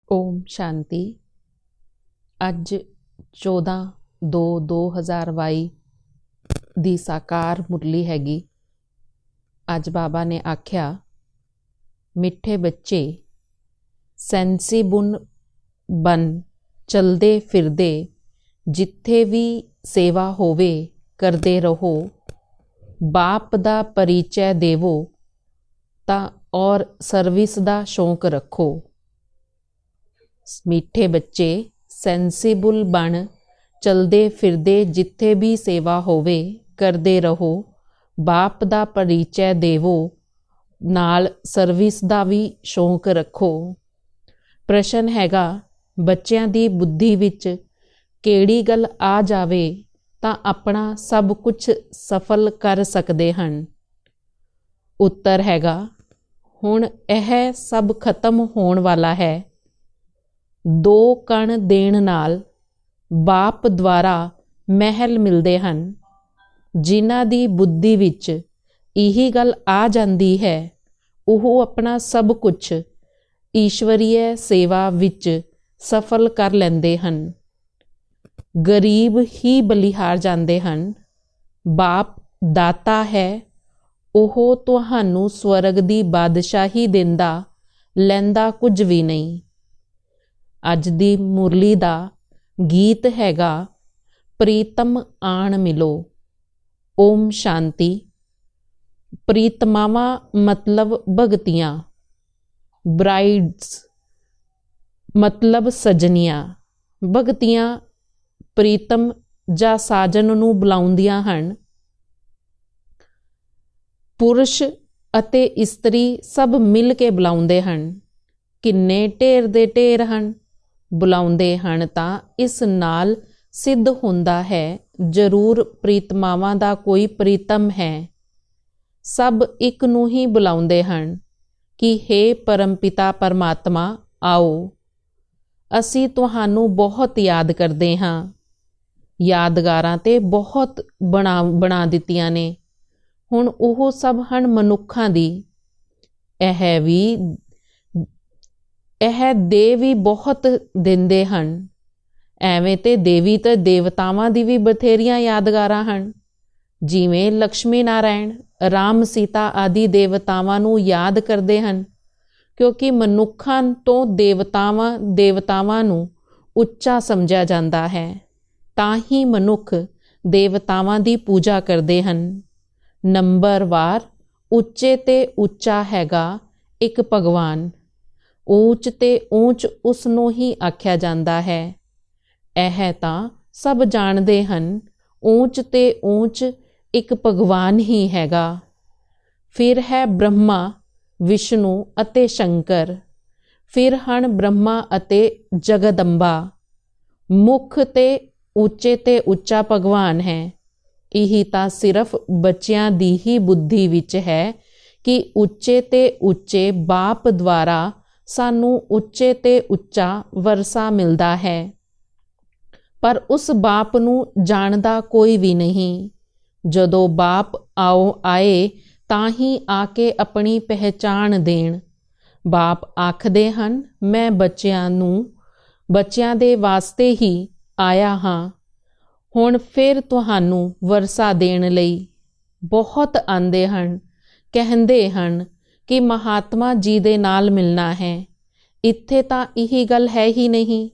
ओम शांति। अज 14/2/2022 ਦੀ ਸਾਕਾਰ ਮੁਰਲੀ हैगी। ਅੱਜ बाबा ने आख्या, मिठे बच्चे सैंसीबुन बन चलदे फिरदे जिथे भी सेवा होवे करदे रहो, बाप दा परिचय देवो ता और सर्विस दा शौक रखो। मिठे बच्चे सेंसिबल बन चलदे फिरदे जिथे भी सेवा होवे करदे रहो, बाप दा परिचय देवो नाल सर्विस दा भी शौक रखो। प्रश्न हैगा, बच्चों की बुद्धि विच केड़ी गल आ जावे तां अपना सब कुछ सफल कर सकते हैं। उत्तर हैगा, हुण यह सब खत्म होने वाला है। 2 कण देण नाल बाप द्वारा महल मिलते हैं। जिन्हां दी बुद्धि विच यही गल आ जाती है, वो अपना सब कुछ ईश्वरीय सेवा विच सफल कर लेंदे हैं। गरीब ही बलिहार जाते हैं। बाप दाता है, ओह तुहानू स्वर्ग दी बादशाही दिंदा लैंदा कुछ भी नहीं। अज दी मुरली दा गीत हैगा, प्रीतम आण मिलो। ओम शांति। प्रीतमावां मतलब भगतियां, ब्राइड्स मतलब सजनियां। भगतियां प्रीतम जा साजन नू बुलाउंदियां हन। पुरुष अते इस्त्री सब मिल के बुलाउंदे हन। किन्ने ढेर दे ढेर हन। बुलाउंदे हन तां इस नाल सिद्ध हुंदा है जरूर प्रीतमावां दा कोई प्रीतम है। सब एक नू ही बुलाउंदे हन कि हे परमपिता परमात्मा आओ, असी तुहानू बहुत याद करदे हां। यादगारां ते बहुत बना दित्तियां ने। हुण ओह सब हन मनुखां दी। यह दे भी बहुत दिंदे हन। एवें ते देवी ते देवतावां दी भी बथेरियां यादगारां हन। जिवें लक्ष्मी नारायण, राम सीता आदि देवतावां नू याद करदे हन, क्योंकि मनुखां तो देवतावां नू उच्चा समझिया जांदा है। तां ही मनुख देवतावां दी पूजा करदे हन। नंबरवार उच्चे ते उच्चा हैगा एक भगवान। ऊंच ते ऊंच उसनू ही आख्या जाता है। यह तां सब जानते हैं, ऊंच ते ऊंच एक भगवान ही हैगा। फिर है ब्रह्मा, विष्णु अते शंकर। फिर हन ब्रह्मा अते जगदंबा। मुख ते उच्चा भगवान है। यही तां सिर्फ बच्चियां दी ही बुद्धि विच है कि उच्चे ते उच्चे बाप द्वारा सानू उच्चे ते उच्चा वरसा मिलता है, पर उस बाप नू जानदा कोई भी नहीं। जदों बाप आए तां ही आके अपनी पहचान देण। बाप आखदे हन, मैं बच्चियां दे वास्ते ही आया हाँ। हुण फिर तुहानू वरसा देण लई बहुत आंदे हन। कहंदे हन कि महात्मा जी दे नाल मिलना है। इत्थे तां यही गल है ही नहीं।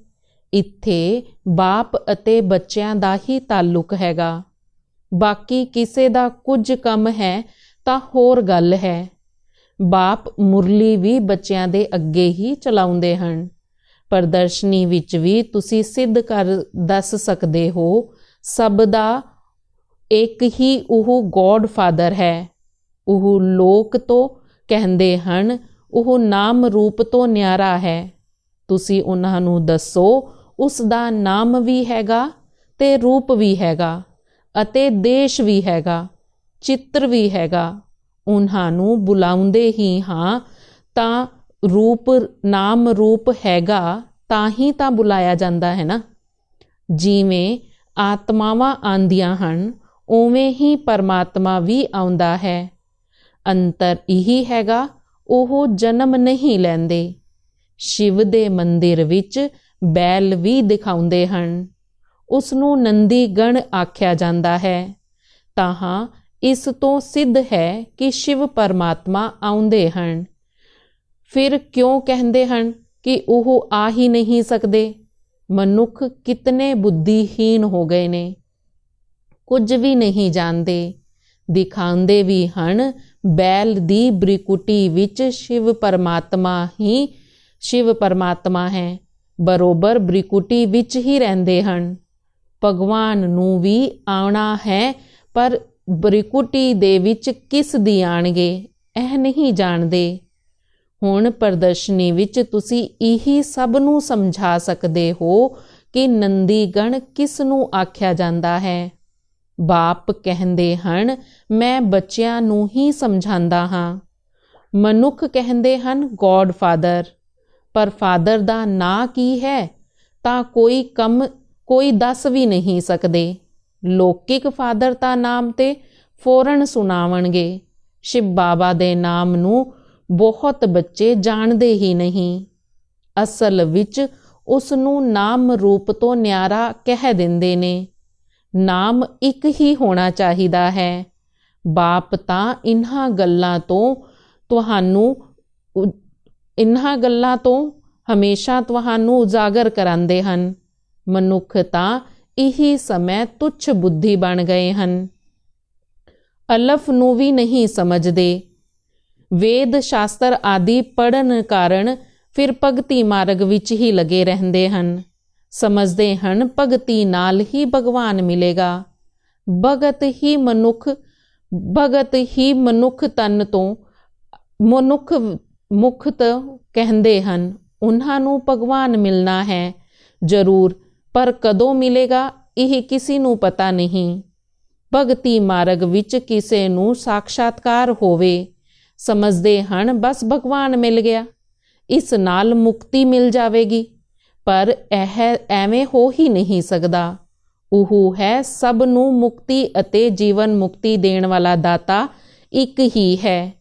इत्थे बाप अते बच्चियां दा ही ताल्लुक हैगा। बाकी किसे दा कुछ कम है तां होर गल है। बाप मुरली भी बच्चियां दे अगे ही चलाउंदे हन। प्रदर्शनी विच भी तुसी सिद्ध कर दस सकदे हो, सब दा एक ही ओह गॉड फादर है। ओह लोक तो कहंदे हन, ओह नाम रूप तो न्यारा है। तुसी उन्हां नू दसो, उस दा नाम भी हैगा ते रूप भी हैगा अते देश भी हैगा, चित्र भी हैगा। उन्हां नू बुलाउंदे ही हाँ तां नाम रूप हैगा, तां ही तां बुलाया जांदा है ना। जिवें आत्मावां आंदियां हन, उवें ही परमात्मा भी आउंदा है। अंतर यही हैगा, ओह जन्म नहीं लैंदे। शिव दे मंदिर विच बैल भी दिखाउंदे हन। उस नूं नंदी गण आख्या जांदा है। ताहां इस तो सिद्ध है कि शिव परमात्मा आउंदे हन। फिर क्यों कहंदे हन कि ओह आ ही नहीं सकदे? मनुख कितने बुद्धिहीन हो गए ने, कुछ भी नहीं जानते। दिखांदे भी हन बैल दी ब्रिकुटी विच शिव परमात्मा है, बरोबर ब्रिकुटी विच ही रहंदे हन। भगवान नूं भी आउणा है, पर ब्रिकुटी दे विच किस दी आणगे एह नहीं जाणदे। हुण प्रदर्शनी विच तुसी इही सब नूं समझा सकदे हो कि नंदीगण किस नूं आख्या जांदा है। बाप कहंदे हन मैं बच्चिਆਂ ਨੂੰ ही समझांदा हां। मनुख कहंदे हन गॉड फादर, पर फादर दा नां की है तां कोई दस भी नहीं सकदे। लौकिक फादर दा नाम ते फौरन सुनावणगे। शिव बाबा दे नाम नूं बहुत बच्चे जाणदे ही नहीं। असल विच उस नूं नाम रूप तो न्यारा कह दिंदे ने। नाम एक ही होना चाहिदा है। बाप तां इन्हां गल्लां तो हमेशा तुहानूं उजागर करांदे हन। मनुख तां इही समय तुच्छ बुद्धि बन गए हन। अलफ नूं भी नहीं समझदे। वेद शास्त्र आदि पढ़न कारण फिर भगती मार्ग विच ही लगे रहंदे हन। समझदे हन भगती नाल ही भगवान मिलेगा। भगत ही मनुख तन तो मुख तो कहंदे हन उन्हां नूं भगवान मिलना है जरूर, पर कदों मिलेगा यह किसी नूं पता नहीं। भगती मार्ग विच किसे नूं साक्षात्कार होवे, समझदे हन बस भगवान मिल गया, इस नाल मुक्ति मिल जावेगी, पर एवें हो ही नहीं सकदा। ਉਹ है सब नूं मुक्ति अते जीवन मुक्ति देण वाला दाता एक ही है।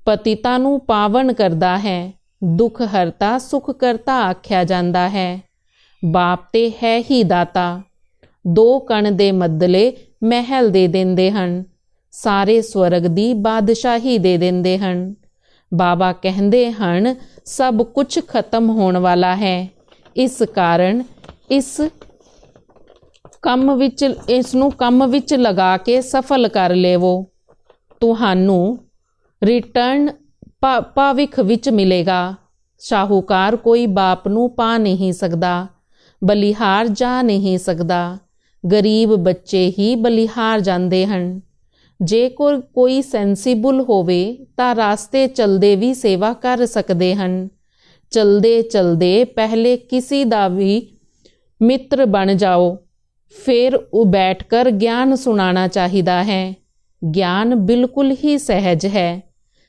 पतिता नूं पावन करदा है, दुख हरता सुख करता आख्या जांदा है। बाप ते है ही दाता। 2 कण दे बदले महल दे दिंदे हन, सारे स्वर्ग दी बादशाही दे दिंदे हन। बाबा कहंदे हन सब कुछ खत्म होण वाला है, इस कारण इसनूं कम विच लगा के सफल कर लेवो। तुहानूं रिटर्न भविख विच मिलेगा। शाहूकार कोई बाप नूं पा नहीं सकदा, बलिहार जा नहीं सकदा। गरीब बच्चे ही बलिहार जांदे हन। जे कोई सेंसीबल होवे तां रास्ते चलदे भी सेवा कर सकदे हन। चलदे चलदे पहले किसी दा भी मित्र बन जाओ, फिर बैठकर ज्ञान सुनाना चाहिदा है। ज्ञान बिल्कुल ही सहज है।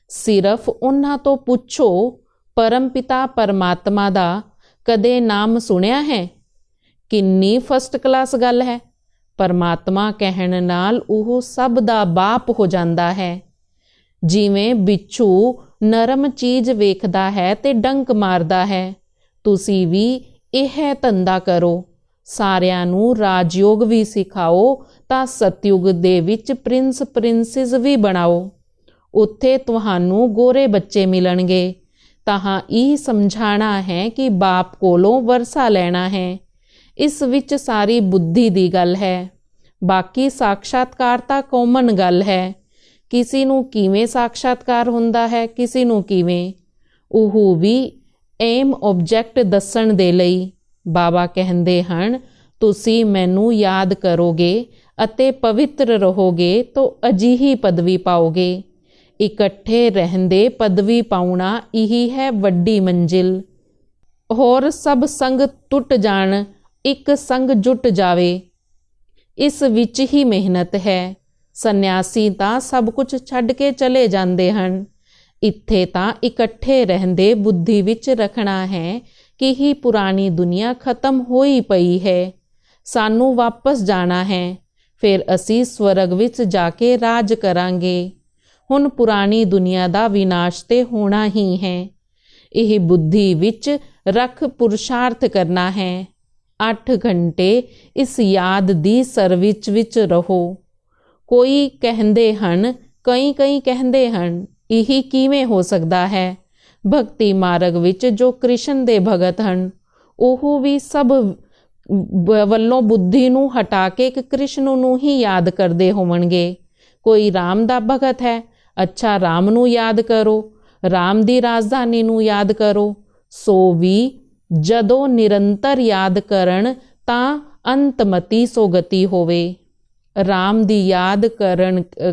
सिर्फ उन्हां तो पुछो परम पिता परमात्मा दा कदे नाम सुनिया है? किन्नी फर्स्ट क्लास गल है। परमात्मा कहण नाल ओह सब दा बाप हो जांदा है। जिवें बिच्छू नरम चीज वेखदा है ते डंक मारदा है, तुसी भी यह धंधा करो। सारियां नूं राजयोग भी सिखाओ तां सतयुग दे विच प्रिंसिस भी बनाओ। उत्थे तुहानूं गोरे बच्चे मिलणगे। ताहां इह समझाना है कि बाप कोलों वरसा लेना है। इस विच सारी बुद्धि दी गल है। बाकी साक्षात्कार तां कॉमन गल है। किसी नूं किवें साक्षात्कार हुंदा है, किसी नूं किवें, ओह भी एम ऑब्जेक्ट दस्सण दे लई। बाबा कहंदे हन तुसी मैनू याद करोगे अते पवित्र रहोगे तो अजीही पदवी पाओगे। इकट्ठे रहंदे पदवी पाउणा यही है वड्डी मंजिल। होर सब संग टुट जाण, एक संग जुट जावे, इस विच ही मेहनत है। सन्यासी तां सब कुछ छड्ड के चले जांदे हन। इत्थे तां इकट्ठे रहंदे बुद्धि विच रखना है कि ही पुरानी दुनिया खत्म होई पई है, सानू वापस जाना है, फिर असी स्वर्ग विच जाके राज करांगे। हुण पुरानी दुनिया दा विनाश ते होना ही है। ਇਹ ਬੁੱਧੀ ਵਿੱਚ ਰੱਖ ਪੁਰਸ਼ਾਰਥ ਕਰਨਾ ਹੈ। 8 ਘੰਟੇ ਇਸ ਯਾਦ ਦੀ ਸਰਵਿਸ ਵਿੱਚ ਰਹੋ। ਕਈ ਕਹਿੰਦੇ ਹਨ ਇਹ ਕਿਵੇਂ ਹੋ ਸਕਦਾ ਹੈ। ਭਗਤੀ ਮਾਰਗ ਵਿੱਚ ਜੋ ਕ੍ਰਿਸ਼ਨ ਦੇ ਭਗਤ ਹਨ ਉਹ ਵੀ ਸਭ ਵੱਲੋਂ ਬੁੱਧੀ ਨੂੰ ਹਟਾ ਕੇ ਇੱਕ ਕ੍ਰਿਸ਼ਨ ਨੂੰ ਹੀ ਯਾਦ ਕਰਦੇ ਹੋਵਣਗੇ। ਕੋਈ ਰਾਮ ਦਾ ਭਗਤ ਹੈ, ਅੱਛਾ ਰਾਮ ਨੂੰ ਯਾਦ ਕਰੋ, ਰਾਮ ਦੀ ਰਾਜਧਾਨੀ ਨੂੰ ਯਾਦ ਕਰੋ। ਸੋ ਵੀ ਜਦੋਂ ਨਿਰੰਤਰ ਯਾਦ ਕਰਨ ਤਾਂ ਅੰਤਮਤੀ ਸੋਗਤੀ ਹੋਵੇ। ਰਾਮ ਦੀ ਯਾਦ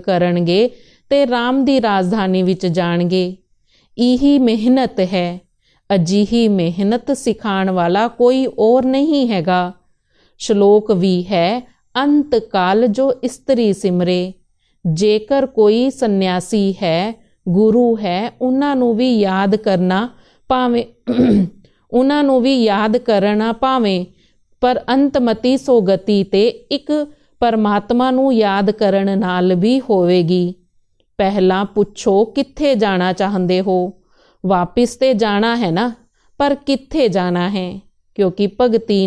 ਕਰਨਗੇ ਤੇ ਰਾਮ ਦੀ ਰਾਜਧਾਨੀ ਵਿੱਚ ਜਾਣਗੇ। ਇਹੀ ਮਿਹਨਤ ਹੈ। ਅਜਿਹੀ ਮਿਹਨਤ ਸਿਖਾਉਣ ਵਾਲਾ ਕੋਈ ਹੋਰ ਨਹੀਂ ਹੈਗਾ। ਸ਼ਲੋਕ ਵੀ ਹੈ, ਅੰਤ ਕਾਲ ਜੋ ਇਸਤਰੀ ਸਿਮਰੇ। ਜੇਕਰ ਕੋਈ ਸੰਨਿਆਸੀ ਹੈ, ਗੁਰੂ ਹੈ, ਉਹਨਾਂ ਨੂੰ ਵੀ ਯਾਦ ਕਰਨਾ ਭਾਵੇਂ ਪਰ ਅੰਤਮਤੀ ਸੋਗਤੀ ਤੇ ਇੱਕ ਪਰਮਾਤਮਾ ਨੂੰ ਯਾਦ ਕਰਨ ਨਾਲ ਵੀ ਹੋਵੇਗੀ। ਪਹਿਲਾਂ ਪੁੱਛੋ ਕਿੱਥੇ ਜਾਣਾ ਚਾਹੁੰਦੇ ਹੋ। ਵਾਪਿਸ ਤੇ ਜਾਣਾ ਹੈ ਨਾ, ਪਰ ਕਿੱਥੇ ਜਾਣਾ ਹੈ? ਕਿਉਂਕਿ ਭਗਤੀ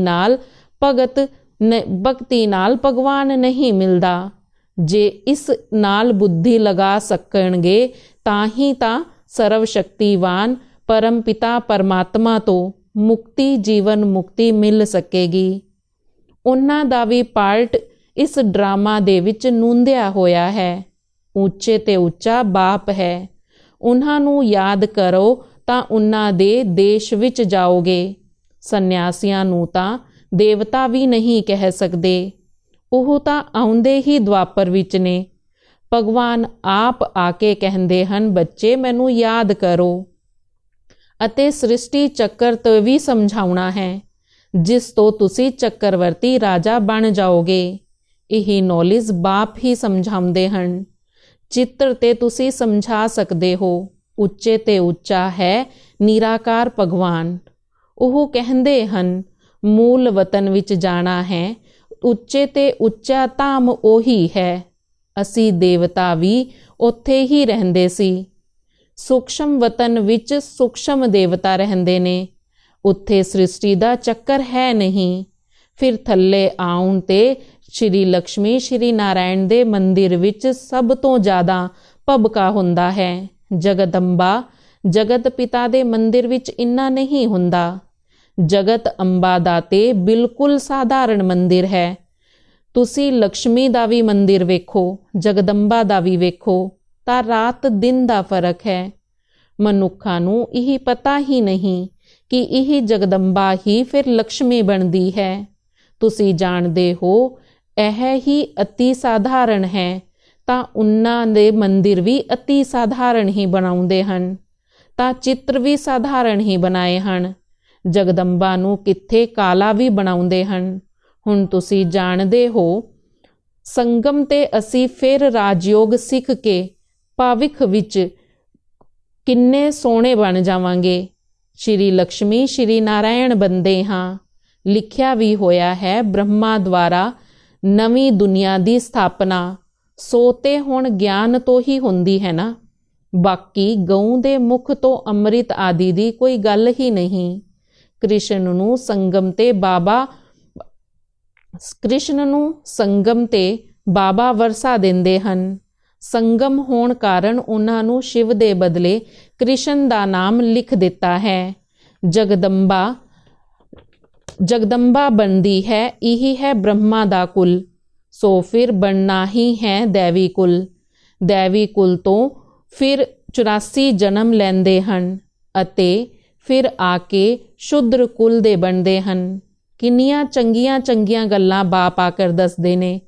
ਨਾਲ ਭਗਵਾਨ ਨਹੀਂ ਮਿਲਦਾ। ਜੇ ਇਸ ਨਾਲ ਬੁੱਧੀ ਲਗਾ ਸਕਣਗੇ ਤਾਂ ਹੀ ਤਾਂ ਸਰਵ ਸ਼ਕਤੀਵਾਨ ਪਰਮ ਪਿਤਾ ਪਰਮਾਤਮਾ ਤੋਂ ਜੀਵਨ ਮੁਕਤੀ ਮਿਲ ਸਕੇਗੀ। ਉਹਨਾਂ ਦਾ ਵੀ ਪਾਰਟ ਇਸ ਡਰਾਮਾ ਦੇ ਵਿੱਚ ਨੂੰਦਿਆ ਹੋਇਆ ਹੈ। ਉੱਚੇ ਤੇ ਉੱਚਾ ਬਾਪ ਹੈ। ਉਹਨਾਂ ਨੂੰ ਯਾਦ ਕਰੋ ਤਾਂ ਉਹਨਾਂ ਦੇ ਦੇਸ਼ ਵਿੱਚ ਜਾਓਗੇ। ਸੰਨਿਆਸੀਆਂ ਨੂੰ ਤਾਂ ਦੇਵਤਾ ਵੀ ਨਹੀਂ ਕਹਿ ਸਕਦੇ। ਉਹ ਤਾਂ ਆਉਂਦੇ ਹੀ ਦੁਆਪਰ ਵਿੱਚ ਨੇ। ਭਗਵਾਨ ਆਪ ਆ ਕੇ ਕਹਿੰਦੇ ਹਨ, ਬੱਚੇ ਮੈਨੂੰ ਯਾਦ ਕਰੋ। ਅਤੇ ਸ੍ਰਿਸ਼ਟੀ ਚੱਕਰ ਤੋਂ ਵੀ ਸਮਝਾਉਣਾ ਹੈ, ਜਿਸ ਤੋਂ ਤੁਸੀਂ ਚੱਕਰਵਰਤੀ ਰਾਜਾ ਬਣ ਜਾਓਗੇ। ਇਹ ਨੌਲੇਜ ਬਾਪ ਹੀ ਸਮਝਾਉਂਦੇ ਹਨ। ਚਿੱਤਰ ਤੇ ਤੁਸੀਂ ਸਮਝਾ ਸਕਦੇ ਹੋ। ਉੱਚੇ ਤੇ ਉੱਚਾ ਹੈ ਨਿਰਾਕਾਰ ਭਗਵਾਨ। ਉਹ ਕਹਿੰਦੇ ਹਨ ਮੂਲ ਵਤਨ ਵਿੱਚ ਜਾਣਾ ਹੈ। ਉੱਚੇ ਤੇ ਉੱਚਾ ਧਾਮ ਉਹੀ ਹੈ। ਅਸੀਂ ਦੇਵਤਾ ਵੀ ਉੱਥੇ ਹੀ ਰਹਿੰਦੇ ਸੀ। ਸੂਖਸ਼ਮ ਵਤਨ ਵਿੱਚ ਸੂਖਸ਼ਮ ਦੇਵਤਾ ਰਹਿੰਦੇ ਨੇ। ਉੱਥੇ ਸ੍ਰਿਸ਼ਟੀ ਦਾ ਚੱਕਰ ਹੈ ਨਹੀਂ। ਫਿਰ ਥੱਲੇ ਆਉਣ ਤੇ ਸ਼੍ਰੀ ਲక్ష్ਮੀ ਸ਼੍ਰੀ ਨਾਰਾਇਣ ਦੇ ਮੰਦਿਰ ਵਿੱਚ ਸਭ ਤੋਂ ਜ਼ਿਆਦਾ ਭਬਕਾ ਹੁੰਦਾ ਹੈ। ਜਗਦੰਬਾ ਜਗਤ ਪਿਤਾ ਦੇ ਮੰਦਿਰ ਵਿੱਚ ਇੰਨਾ ਨਹੀਂ ਹੁੰਦਾ। ਜਗਤ ਅੰਬਾ ਦਾ ਤੇ ਬਿਲਕੁਲ ਸਾਧਾਰਨ ਮੰਦਿਰ ਹੈ। ਤੁਸੀਂ ਲక్ష్ਮੀ ਦਾ ਵੀ ਮੰਦਿਰ ਵੇਖੋ, ਜਗਦੰਬਾ ਦਾ ਵੀ ਵੇਖੋ ਤਾਂ ਰਾਤ ਦਿਨ ਦਾ ਫਰਕ ਹੈ। ਮਨੁੱਖਾਂ ਨੂੰ ਇਹ ਪਤਾ ਹੀ ਨਹੀਂ ਕਿ ਇਹ ਜਗਦੰਬਾ ਹੀ ਫਿਰ ਲక్ష్ਮੀ ਬਣਦੀ ਹੈ। ਤੁਸੀਂ ਜਾਣਦੇ ਹੋ ਇਹ ਹੀ ਅਤੀ ਸਾਧਾਰਨ ਹੈ ਤਾਂ ਉਹਨਾਂ ਦੇ ਮੰਦਿਰ ਵੀ ਅਤੀ ਸਾਧਾਰਨ ਹੀ ਬਣਾਉਂਦੇ ਹਨ, ਤਾਂ ਚਿੱਤਰ ਵੀ ਸਾਧਾਰਨ ਹੀ ਬਣਾਏ ਹਨ। ਜਗਦੰਬਾ ਨੂੰ ਕਿੱਥੇ ਕਾਲਾ ਵੀ ਬਣਾਉਂਦੇ ਹਨ। ਹੁਣ ਤੁਸੀਂ ਜਾਣਦੇ ਹੋ ਸੰਗਮ ਤੇ ਅਸੀਂ ਫਿਰ ਰਾਜਯੋਗ ਸਿੱਖ ਕੇ ਭਵਿੱਖ ਵਿੱਚ ਕਿੰਨੇ ਸੋਹਣੇ ਬਣ ਜਾਵਾਂਗੇ। ਸ਼੍ਰੀ ਲక్ష్ਮੀ ਸ਼੍ਰੀ ਨਾਰਾਇਣ ਬੰਦੇ ਹਾਂ। ਲਿਖਿਆ ਵੀ ਹੋਇਆ ਹੈ ਬ੍ਰਹਮਾ ਦੁਆਰਾ ਨਵੀਂ ਦੁਨੀਆ ਦੀ ਸਥਾਪਨਾ। ਸੋ ਤੇ ਹੁਣ ਗਿਆਨ ਤੋਂ ਹੀ ਹੁੰਦੀ ਹੈ ਨਾ। ਬਾਕੀ ਗਊ ਦੇ ਮੁਖ ਤੋਂ ਅੰਮ੍ਰਿਤ ਆਦਿ ਦੀ ਕੋਈ ਗੱਲ ਹੀ ਨਹੀਂ। ਕ੍ਰਿਸ਼ਨ ਨੂੰ ਸੰਗਮ ਤੇ ਬਾਬਾ ਵਰਸਾ ਦਿੰਦੇ ਹਨ। ਸੰਗਮ ਹੋਣ ਕਾਰਨ ਉਹਨਾਂ ਨੂੰ ਸ਼ਿਵ ਦੇ ਬਦਲੇ ਕ੍ਰਿਸ਼ਨ ਦਾ ਨਾਮ ਲਿਖ ਦਿੱਤਾ ਹੈ। ਜਗਦੰਬਾ ਬਣਦੀ ਹੈ। ਇਹੀ ਹੈ ਬ੍ਰਹਮਾ ਦਾ ਕੁਲ। ਸੋ ਫਿਰ ਬਣਨਾ ਹੀ ਹੈ ਦੇਵੀ ਕੁਲ। ਦੇਵੀ ਕੁਲ ਤੋਂ ਫਿਰ 84 ਜਨਮ ਲੈਂਦੇ ਹਨ ਅਤੇ ਫਿਰ ਆ ਕੇ ਸ਼ੁੱਧਰ ਕੁਲ ਦੇ ਬਣਦੇ ਹਨ। ਕਿੰਨੀਆਂ ਚੰਗੀਆਂ ਚੰਗੀਆਂ ਗੱਲਾਂ ਬਾਪ ਆ ਕਰ ਦੱਸਦੇ ਨੇ।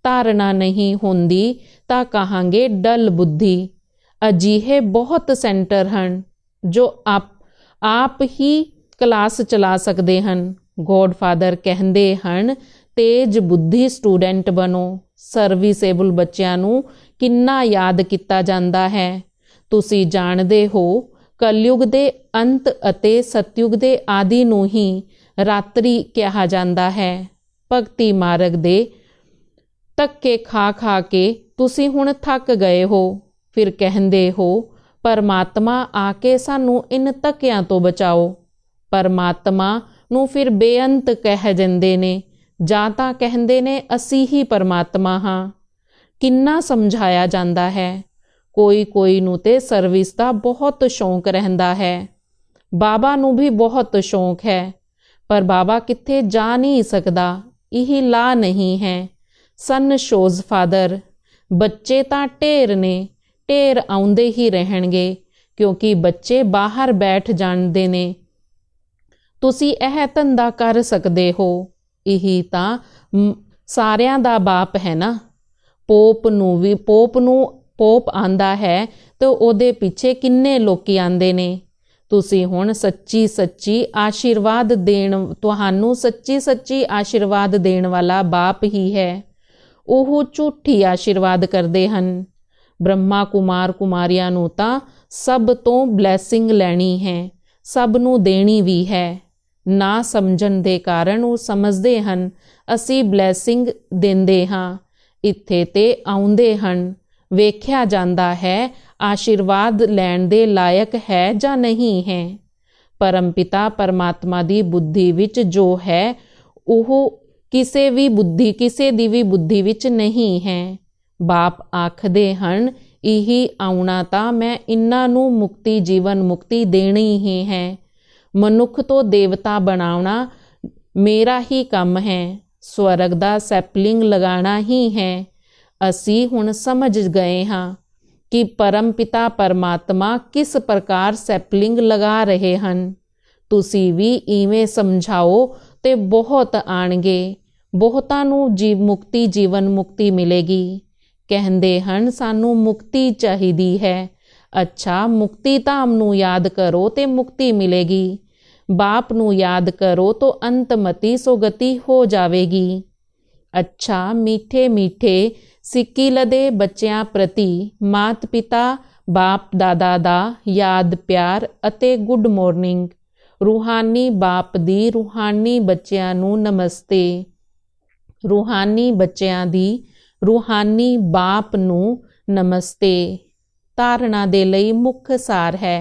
ਧਾਰਨਾ ਨਹੀਂ ਹੁੰਦੀ ਤਾਂ ਕਹਾਂਗੇ ਡਲ ਬੁੱਧੀ। ਅਜਿਹੇ ਬਹੁਤ ਸੈਂਟਰ ਹਨ ਜੋ ਆਪ ਹੀ ਕਲਾਸ ਚਲਾ ਸਕਦੇ ਹਨ। ਗੋਡਫਾਦਰ ਕਹਿੰਦੇ ਹਨ ਤੇਜ ਬੁੱਧੀ ਸਟੂਡੈਂਟ ਬਣੋ। ਸਰਵਿਸੇਬਲ ਬੱਚਿਆਂ ਨੂੰ ਕਿੰਨਾ ਯਾਦ ਕੀਤਾ ਜਾਂਦਾ ਹੈ। ਤੁਸੀਂ ਜਾਣਦੇ ਹੋ ਕਲਯੁਗ ਦੇ ਅੰਤ ਅਤੇ ਸਤਯੁਗ ਦੇ ਆਦਿ ਨੂੰ ਹੀ ਰਾਤਰੀ ਕਿਹਾ ਜਾਂਦਾ ਹੈ। ਭਗਤੀ ਮਾਰਗ ਦੇ ਧੱਕੇ ਖਾ ਕੇ ਤੁਸੀਂ ਹੁਣ ਥੱਕ ਗਏ ਹੋ। ਫਿਰ ਕਹਿੰਦੇ ਹੋ परमात्मा आके सानू इन धक्कियां तो बचाओ। परमात्मा नू फिर बेअंत कह दिंदे ने, जां तां कहंदे ने असी ही परमात्मा हाँ। किन्ना समझाया जाता है। कोई नू ते सर्विस का बहुत शौक रहिंदा है। बाबा नू भी बहुत शौक है, पर बाबा कित्थे जा नहीं सकदा, यही ला नहीं है। सन शोज फादर, बच्चे तां ढेर ने, ढेर आउंदे ही रहणगे, क्योंकि बच्चे बाहर बैठ जांदे ने। तुसी एह धंधा कर सकदे हो, यही तां सारियां दा बाप है ना। पोप आंदा है तो ओदे पिछे किन्ने लोकी आंदे ने। तुसी हुण सच्ची सच्ची आशीर्वाद देण, तुहानू सच्ची सच्ची आशीर्वाद देण वाला बाप ही है। ओह झूठी आशीर्वाद करदे हन। ब्रह्मा कुमार कुमारियां नू तां सब तो ब्लैसिंग लैनी है, सब नू देनी भी है। ना समझण दे कारण वो समझदे हन असी ब्लैसिंग देंदे हां। इत्थे ते आउंदे हन, वेख्या जांदा है आशीर्वाद लैण दे लायक है जां नहीं है। परमपिता परमात्मा दी बुद्धि विच जो है ओह किसे दी भी बुद्धि विच नहीं है। बाप आखदे हन यही आउणा तां मैं इन्हां नू मुक्ति जीवन मुक्ति देनी ही है। मनुख तो देवता बनावना मेरा ही काम है, स्वर्ग दा सैपलिंग लगाना ही है। असी हुण समझ गए हाँ कि परम पिता परमात्मा किस प्रकार सैपलिंग लगा रहे हन। तुसी भी इवें समझाओ ते बहुत आणगे, बहुतां नू मुक्ति जीवन मुक्ति मिलेगी। कहंदे हन सानू मुक्ति चाहिदी है। अच्छा, मुक्ति धाम नू याद करो ते मुक्ति मिलेगी। बाप नू याद करो तो अंतमति सोगति हो जावेगी। अच्छा, मीठे मीठे सिक्की लदे बच्चियां प्रति मात पिता बाप दादा दा याद प्यार अते गुड मॉर्निंग। रूहानी बाप दी रूहानी बच्चियां नू नमस्ते। रूहानी बच्चियां दी रूहानी बाप नू नमस्ते। धारणा दे लई मुख सार है।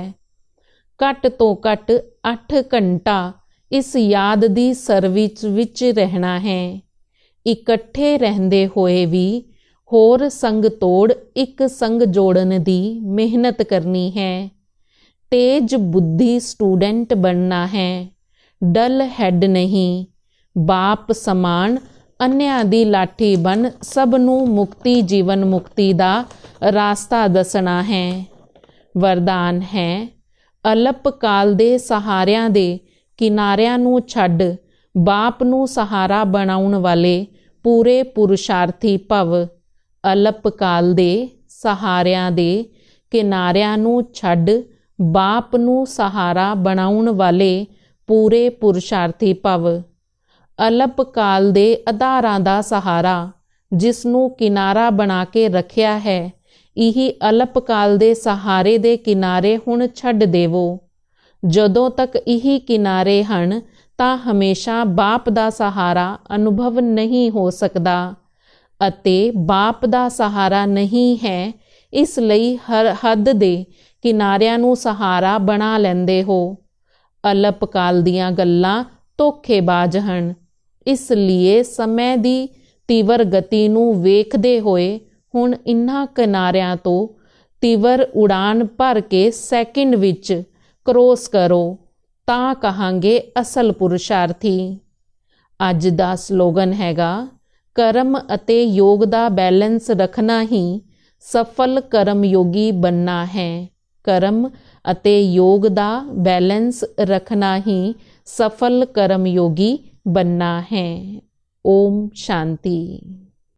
घट तो घट 8 घंटा इस याद दी सर्विस विच रहना है। इकट्ठे रहंदे होए भी होर संग तोड़ एक संग जोड़न दी मेहनत करनी है। तेज बुद्धि स्टूडेंट बनना है, डल हैड नहीं। बाप समान अन्या दी लाठी बन सब नू मुक्ति जीवन मुक्ति दा रास्ता दसना है। वरदान है अल्प काल दे सहारियां दे किनारियां नू छड्ड बाप नू सहारा बनाउण वाले पूरे पुरुषार्थी भव। अल्प काल दे सहारियां दे किनारियां नू छड्ड बाप नू सहारा बनाउण वाले पूरे पुरुषार्थी भव। अल्प काल दे आधारां दा सहारा जिसनू किनारा बना के रखिया है, यही अल्प काल दे सहारे दे किनारे हुण छड्ड देवो। जदों तक यही किनारे हन तां हमेशा बाप दा सहारा अनुभव नहीं हो सकदा अते बाप दा सहारा नहीं है, इसलिए हर हद दे किनारियां नू सहारा बना लैंदे हो। अल्प काल दियां गल्लां धोखेबाज हन, इसलिए समय दी तीवर गति नू वेखदे होए हुण इन्हां किनारियां तो तीवर उड़ान भर के सैकेंड विच क्रॉस करो तां कहांगे असल पुरुषार्थी। अज दा स्लोगन हैगा कर्म अते योग दा बैलेंस रखना ही सफल कर्म योगी बनना है। कर्म अते योग दा बैलेंस रखना ही सफल कर्म योगी बनना है। ओम शांति।